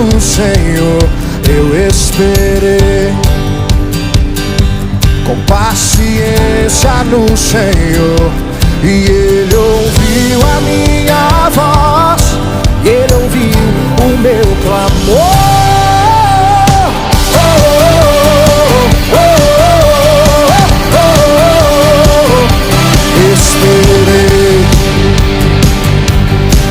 no Senhor eu esperei, com paciência no Senhor, e Ele ouviu a minha voz, e Ele ouviu o meu clamor. Esperei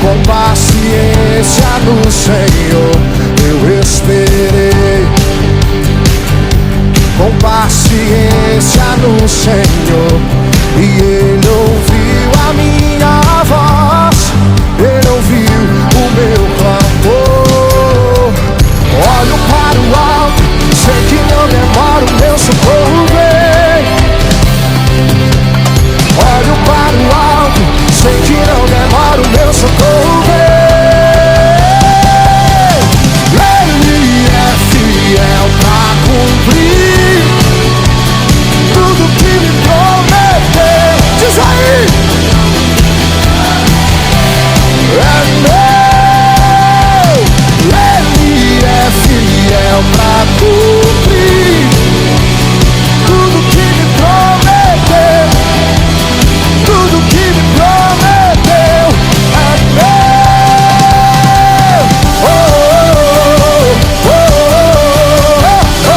com paciência no Senhor, eu esperei com paciência no Senhor, e Ele ouviu a minha voz, Ele ouviu o meu clamor. Olho para o alto, sei que não demora, o meu socorro vem. Olho para o alto, sei que não demora, o meu socorro vem. Ele é fiel pra cumprir tudo que me prometeu. Diz aí! É meu! Ele é fiel pra cumprir tudo que me prometeu. Tudo que me prometeu é meu. Oh, oh, oh, oh, oh,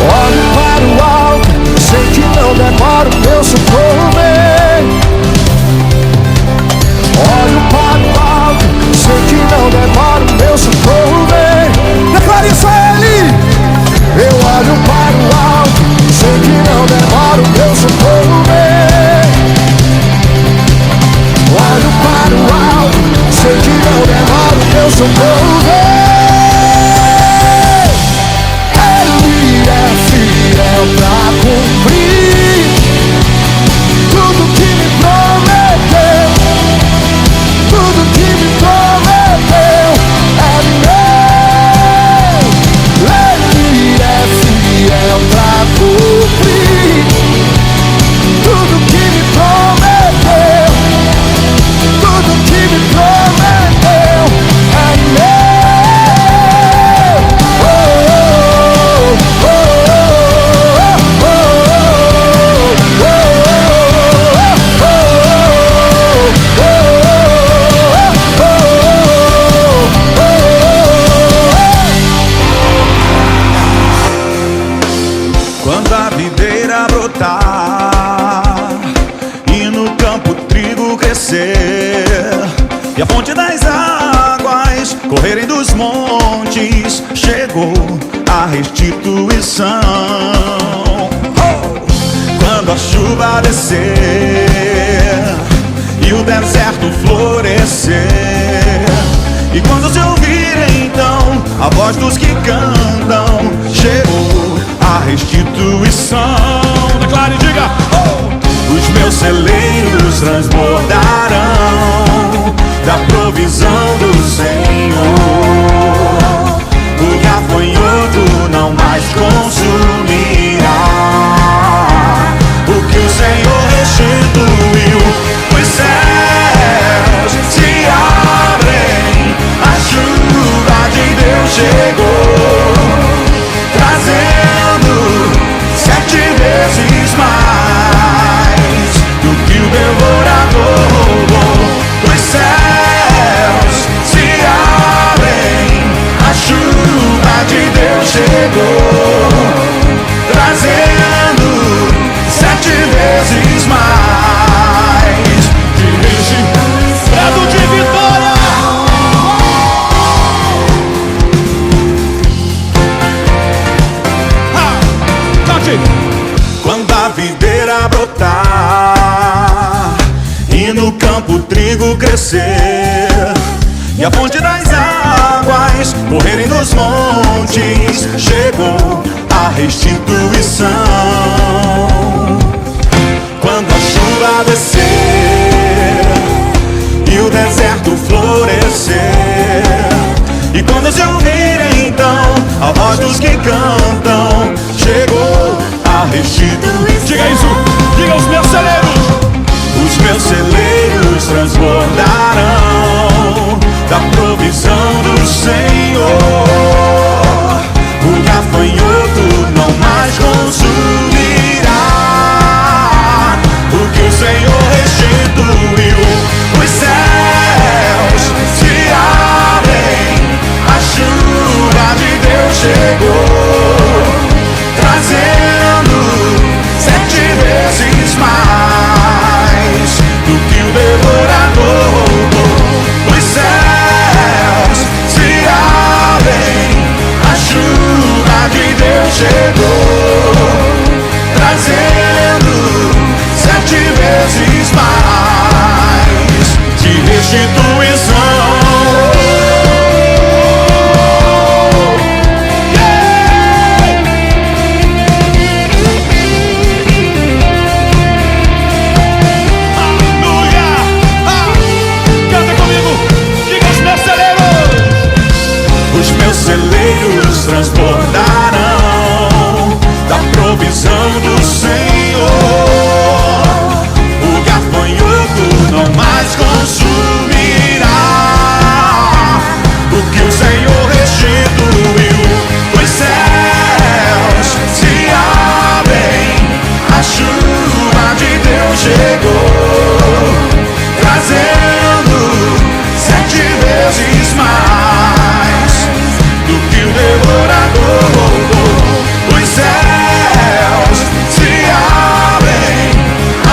olho para o alto, sei que não demora, o meu socorro vem. Olho para o alto, sei que não demora, o meu socorro vem. Declare isso a Ele. Eu olho para o alto, sei que não demora, o meu socorro vem. Olho para o alto, sei que não demora, o meu socorro vem. Ele é fiel pra cumprir tudo que me prometeu. Tudo que me prometeu é meu. Ele é fiel pra cumprir tudo que me prometeu. Tudo que me prometeu é meu. Oh, oh, oh, oh, oh, quando a videira brotar e no campo o trigo crescer e a fonte das águas correrem dos montes, chegou a restituição. Quando a chuva descer e o deserto florescer, e quando se ouvir então a voz dos que cantam, chegou a restituição. Declare e diga: os meus celeiros transbordarão da provisão do Senhor. O gafanhoto não mais consumirá o que o Senhor restituiu. Os céus se abrem, a chuva de Deus chegou, trazendo 7 vezes mais do que o devorador roubou. Os céus se abrem, a chuva de Deus chegou, trazendo 7 vezes mais. Dirige, brado de vitória. Quando a videira brotar e no campo o trigo crescer e a fonte das águas correrem nos montes, chegou a restituição. Quando a chuva descer e o deserto florescer, e quando se ouvirem então a voz dos que cantam, chegou a restituição. não mais consumirá. O que o Senhor restituiu, os céus se abrem, a chuva de Deus chegou, trazendo 7 vezes mais do que o devorador roubou. Os céus se abrem, a chuva de Deus chegou, trazendo 7 vezes mais de restituição. Celeiros transbordarão da provisão do Senhor. O gafanhoto não mais consumirá o que o Senhor restituiu. Os céus se abrem, a chuva de Deus chegou, trazendo 7 vezes mais do que o devorador roubou. Os céus se abrem,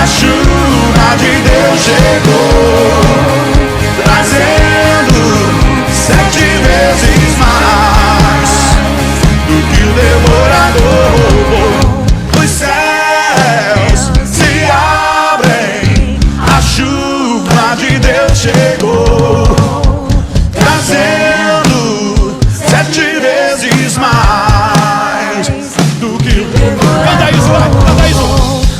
a chuva de Deus chegou, trazendo 7 vezes mais do que o devorador roubou. Os céus se abrem, a chuva de Deus chegou, trazendo 7 vezes mais do que o devorador. Canta isso, vai, canta isso.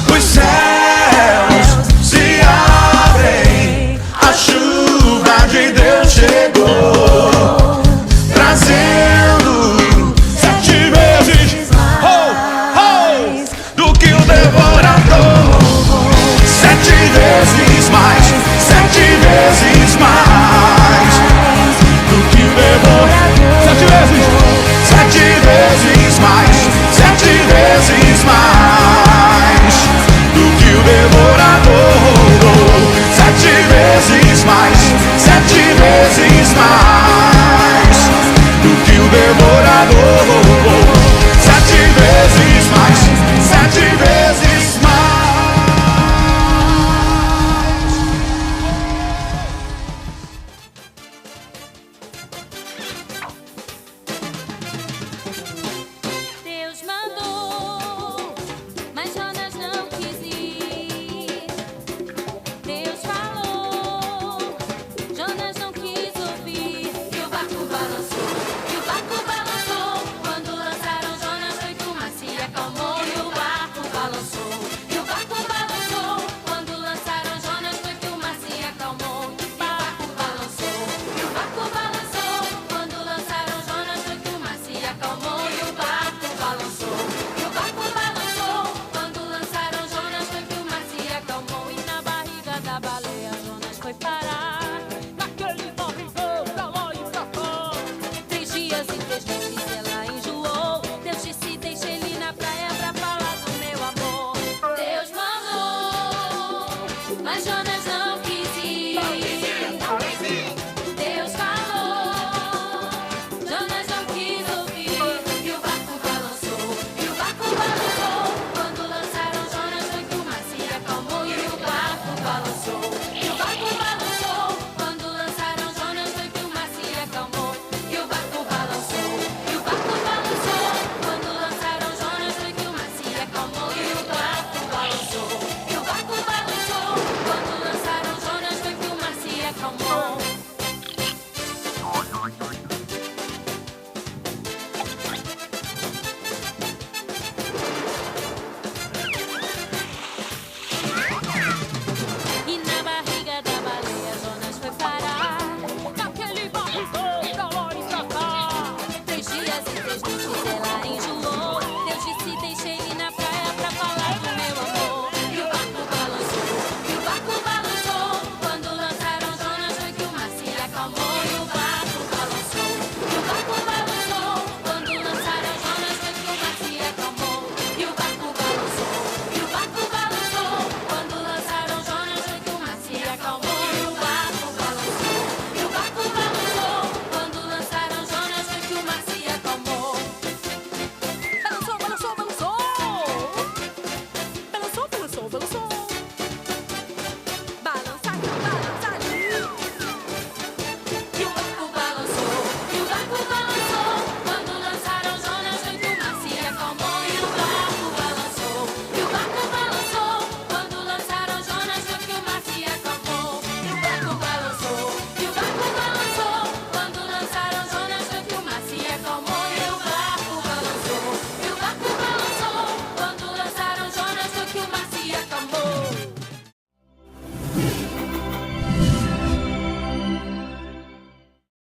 Os céus se abrem, a chuva de Deus chegou, trazendo 7 vezes do que o devorador. 7 vezes mais, 7 vezes mais do que o devorador. 7 vezes, 7 vezes mais, 7 vezes mais.